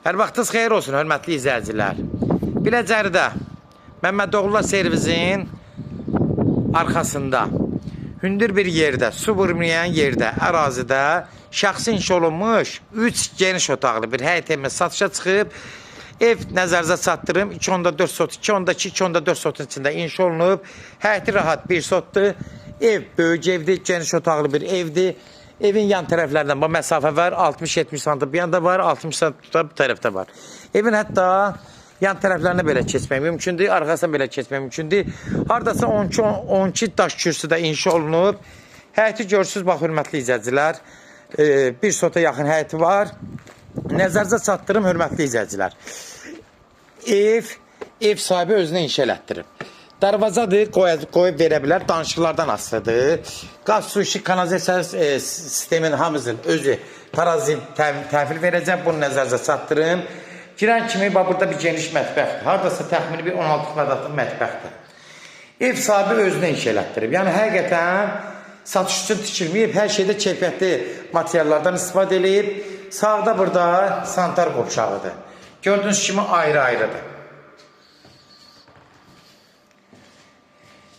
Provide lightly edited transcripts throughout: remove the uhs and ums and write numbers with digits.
Hər vaxtınız xeyir olsun, hörmətli izləyicilər. Biləcəridə Məmmədoğlular servisin arxasında, hündür bir yerdə, su vurmayan yerdə, ərazidə şəxsi inşa olunmuş 3 geniş otaqlı bir həyət evimiz satışa çıxıb. Ev nəzərinizə çatdırım. 2.4 sot, 2.2, 2.4 sotun içində inşa olunub. Həyəti rahat bir sotdur. Ev böyük evdir, geniş otaqlı bir evdir. Evin yan tərəflərdən bu məsafə var, 60-70 sm bir yanda var, 60 sm bu tərəfdə var. Evin hətta yan tərəflərinə belə keçmək mümkündür, arxasına belə keçmək mümkündür. Hardasa 12 daş kürsüdə inşa olunub. Həyəti görürsünüz, bax, hörmətli izləyicilər. Bir sota yaxın həyəti var. Nəzərinizə çatdırım, hörmətli izləyicilər. Ev sahibi özünə inşa elətdirib. Darvazadır, qoyub verə bilər, danışıqlardan asılıdır. Qaz, su, işıq, kanalizasiya sistemin hamısının özü parazit təhvil verəcək, bunu nəzərinizə çatdırım. Girən kimi, burada bir geniş mətbəxdir. Haradasa təxmini bir 16 kvadratlıq mətbəxdir. Ev sahibi özünə inşa elətdirib. Yəni, həqiqətən satış üçün tikilməyib, hər şeydə keyfiyyətli materiallardan istifadə edib. Sağda burada sanitar qovşağıdır. Gördüyünüz kimi ayrı-ayrıdır.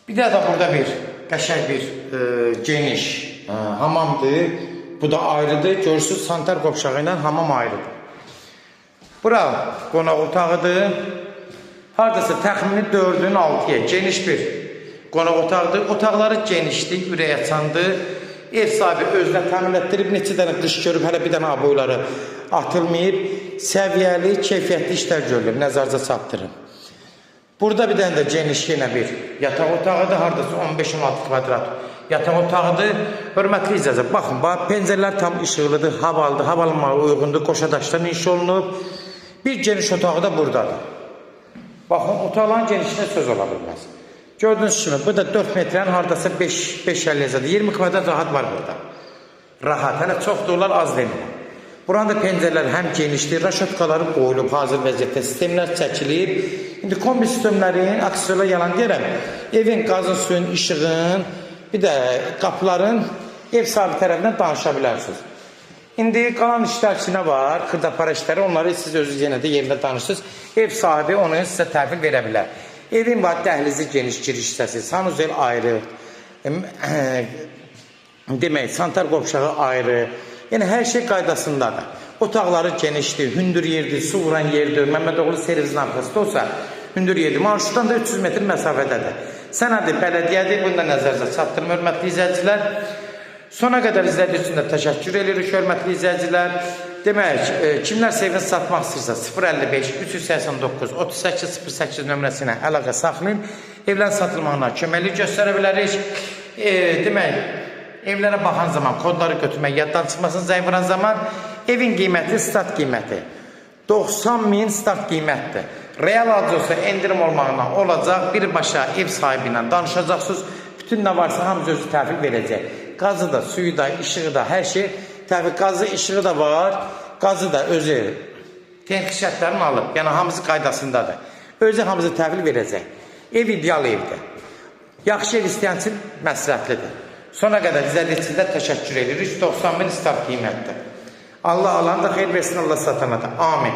Bir də burada bir qəşəng bir geniş hamamdır. Bu da ayrıdır. Görürsünüz, sanitar qovşağı ilə hamam ayrıdır. Bura qonaq otağıdır. Haradasa təxmini 4-ün 6-ya geniş bir qonaq otağıdır. Otaqları genişdir, ürək açandır. Ev sahibi özünə təmin etdirib, neçə dənə qış görüb, hələ bir dənə aboyları atılmayıb. Səviyyəli, keyfiyyətli işlər görülür. Nəzərinizə çatdırın. Burada bir dənə də geniş yenə bir yataq otağıdır. Haradasa 15-16 kvadrat yataq otağıdır. Hörmətli izləyicilər, baxın, pəncərələr tam işıqlıdır, havalıdır, havalanmağa uyğundur, qoşadaşdan inşa olunub. Bir geniş otağı da buradadır. Baxın, otaqların genişliğine söz ola bilməz. Gördüğünüz kimi, bu da 4 metrənin haradasa 5-50-50, 20 kvadrat rahat var burada. Rahat, hələ çox da olar, az demir. Buranın da pəncərələr həm genişdir, raşotkaları qoyulub, hazır vəziyyətdə sistemlər çəkilib. İndi kombi sistemlərin, aksiyonlar yalan deyirəm, evin, qazın, suyun, işığın, bir də qapıların ev sahibi tərəfindən danışa bilərsiniz. İndi qalan işlər içinə var, xırdapara işləri, onları siz özünüz yenə də yerində danışırsınız. Ev sahibi onu sizə təhvil verə bilər. Evin var, dəhlizi geniş giriş hissəsi, sanuzel ayrı, demək, sanitar qovşağı ayrı. Yəni, hər şey qaydasındadır. Otaqları genişdir, hündür yerdir, su vuran yerdir. Məmmədoğlu servisin arxasında olsa, hündür yerdir. Marşrutdan da 300 metr məsafədədir. Sənədir, bələdiyyədir. Bunu da nəzərinizə çatdırım, hörmətli izləyicilər. Sona qədər izlədiyi üçün də təşəkkür edirik, hörmətli izləyicilər. Demək, kimlər sevgini satmaq istəyirsə, 055-389-3808 nömrəsi ilə əlaqə saxlayın. Evlərin satılmağına köməklik göstərə bilərik. Demək, evlərə baxan zaman, kodları götürmək, yaddan çıxmasını zəng vuran zaman evin qiyməti, start qiyməti 90.000 start qiymətdir. Real adresi endirim olmağına olacaq, birbaşa ev sahibi ilə danışacaqsınız. Bütün nə varsa hamısı özü təhvil verəcək. Qazı da, suyu da, işığı da, hər şey təhvil. Qazı, işığı da var, qazı da özü texnik şərtlərini alıb, yəni hamısı qaydasındadır. Özü hamısı təhvil verəcək. Ev ideal evdir. Yaxşı ev istəyən üçün məsləhətlidir. Sona qədər izlədiyi üçün də təşəkkür edirik. 90.000 start qiymətdir. Allah alanı da xeyir versin, Allah satana da. Amin.